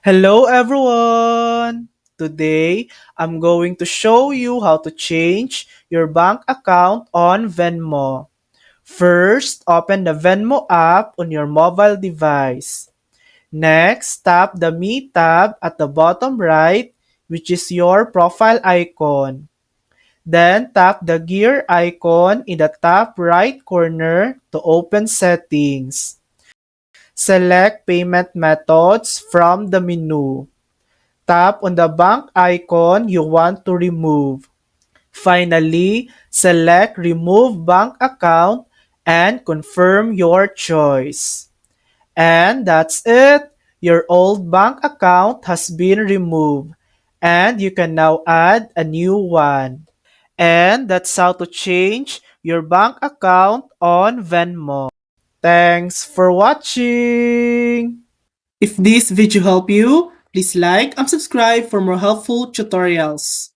Hello everyone! Today, I'm going to show you how to change your bank account on Venmo. First, open the Venmo app on your mobile device. Next, tap the Me tab at the bottom right, which is your profile icon. Then, tap the gear icon in the top right corner to open settings. Select payment methods from the menu. Tap on the bank icon you want to remove. Finally, select Remove Bank Account and confirm your choice. And that's it! Your old bank account has been removed, and you can now add a new one. And that's how to change your bank account on Venmo. Thanks for watching! If this video helped you, please like and subscribe for more helpful tutorials.